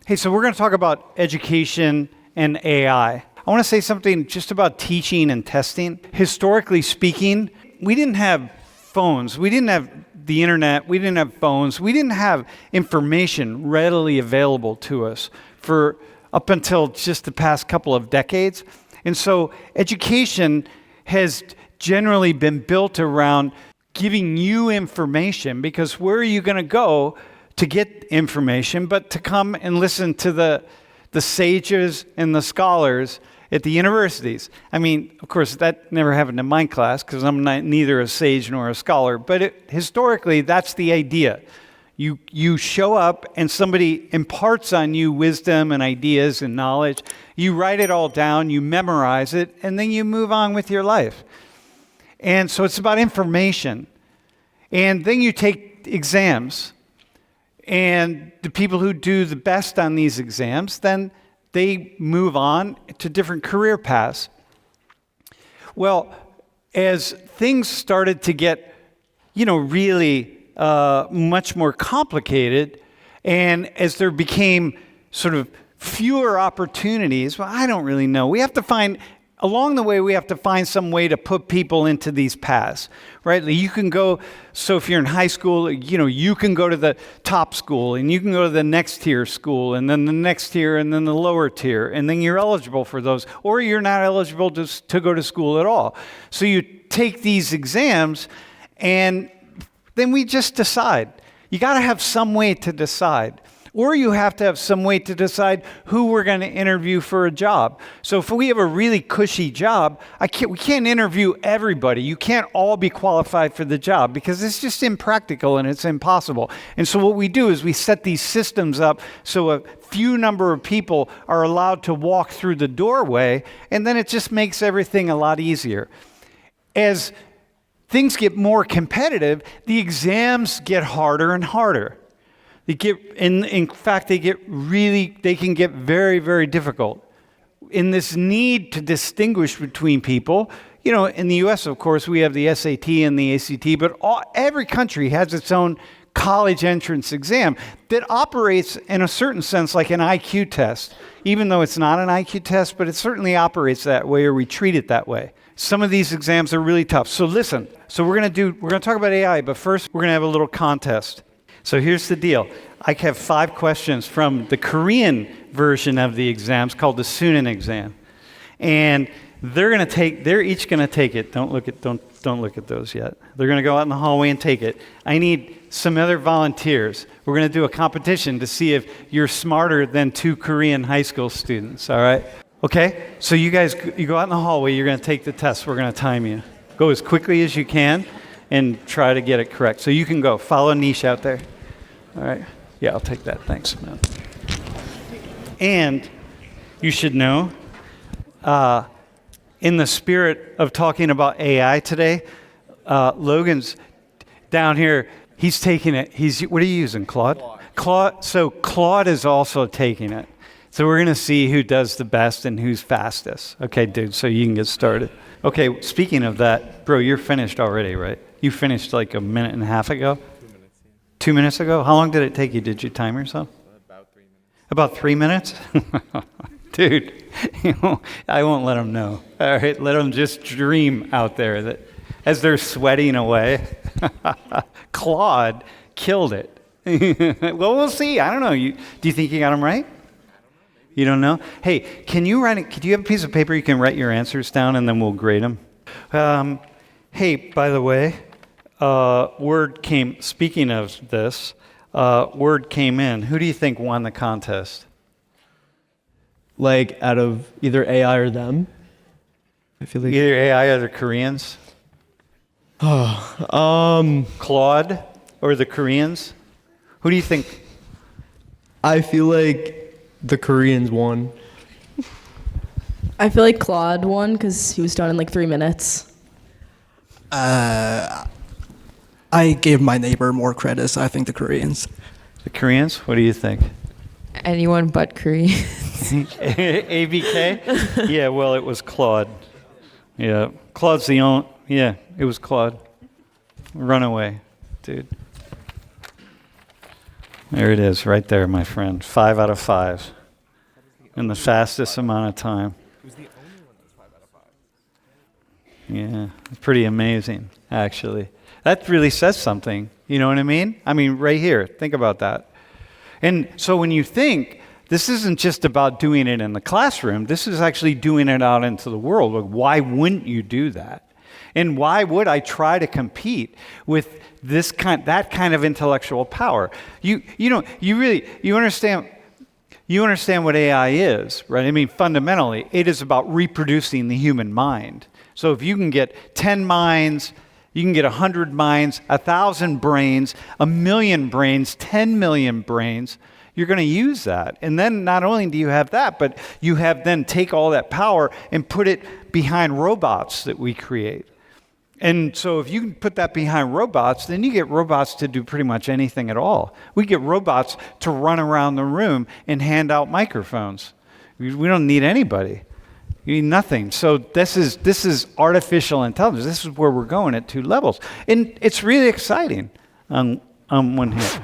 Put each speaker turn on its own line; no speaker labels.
Hey, so we're going to talk about education and AI. I want to say something just about teaching and testing. Historically speaking, we didn't have phones. We didn't have the internet. We didn't have phones. We didn't have information readily available to us for up until just the past couple of decades. And so education has generally been built around giving you information, because where are you going to go to get information but to come and listen to the sages and the scholars at the universities? I mean, of course, that never happened in my class because I'm neither a sage nor a scholar, but historically, that's the idea. You show up and somebody imparts on you wisdom and ideas and knowledge. You write it all down, you memorize it, and then you move on with your life. And so it's about information. And then you take exams. And the people who do the best on these exams, then they move on to different career paths. Well, as things started to get, really much more complicated, and as there became sort of fewer opportunities, well, I don't really know. Along the way, we have to find some way to put people into these paths, right? You can go, so if you're in high school, you can go to the top school, and you can go to the next tier school, and then the next tier, and then the lower tier, and then you're eligible for those, or you're not eligible to go to school at all. So you take these exams, and then we just decide. You got to have some way to decide. Or you have to have some way to decide who we're going to interview for a job. So if we have a really cushy job, we can't interview everybody. You can't all be qualified for the job because it's just impractical and it's impossible. And so what we do is we set these systems up so a few number of people are allowed to walk through the doorway, and then it just makes everything a lot easier. As things get more competitive, the exams get harder and harder. In fact, they can get very, very difficult. In this need to distinguish between people, in the U.S., of course, we have the SAT and the ACT, but every country has its own college entrance exam that operates in a certain sense like an IQ test, even though it's not an IQ test, but it certainly operates that way, or we treat it that way. Some of these exams are really tough. So listen, we're going to talk about AI, but first we're going to have a little contest. So here's the deal. I have 5 questions from the Korean version of the exams called the Sunan exam. And they're each going to take it. Don't look at those yet. They're going to go out in the hallway and take it. I need some other volunteers. We're going to do a competition to see if you're smarter than 2 Korean high school students, all right? Okay? So you go out in the hallway, you're going to take the test. We're going to time you. Go as quickly as you can and try to get it correct. So you can go. Follow Niche out there. All right. Yeah, I'll take that. Thanks, man. And you should know, in the spirit of talking about AI today, Logan's down here. He's taking it. What are you using, Claude? Claude. So Claude is also taking it. So we're going to see who does the best and who's fastest. Okay, dude, so you can get started. Okay, speaking of that, bro, you're finished already, right? You finished like a minute and a half ago? 2 minutes ago? How long did it take you? Did you time yourself? About 3 minutes. About 3 minutes? Dude, I won't let them know. All right, let them just dream out there that as they're sweating away. Claude killed it. Well, we'll see. I don't know. Do you think you got them right? You don't know? Hey, could you have a piece of paper you can write your answers down and then we'll grade them? Hey, by the way, speaking of this, word came in. Who do you think won the contest?
Like out of either AI or them? I feel like
either AI or the Koreans? Claude or the Koreans? Who do you think?
I feel like the Koreans won.
I feel like Claude won because he was done in like 3 minutes.
I gave my neighbor more credit, so I think the Koreans.
The Koreans? What do you think?
Anyone but Koreans.
ABK? Yeah, well, it was Claude. Yeah, Claude's the only... Yeah, it was Claude. Runaway, dude. There it is, right there, my friend. 5 out of 5 in the fastest amount of time. Yeah, it's pretty amazing, actually. That really says something. You know what I mean? I mean, right here, think about that. And so when you think, this isn't just about doing it in the classroom, this is actually doing it out into the world. Like, why wouldn't you do that? And why would I try to compete with that kind of intellectual power? You understand what AI is, right? I mean, fundamentally, it is about reproducing the human mind. So if you can get 10 minds, you can get 100 minds, 1,000 brains, 1,000,000 brains, 10 million brains, you're going to use that. And then not only do you have that, but you have then take all that power and put it behind robots that we create. And so if you can put that behind robots, then you get robots to do pretty much anything at all. We get robots to run around the room and hand out microphones. We don't need anybody. You need nothing. So this is artificial intelligence. This is where we're going at 2 levels. And it's really exciting on one hand.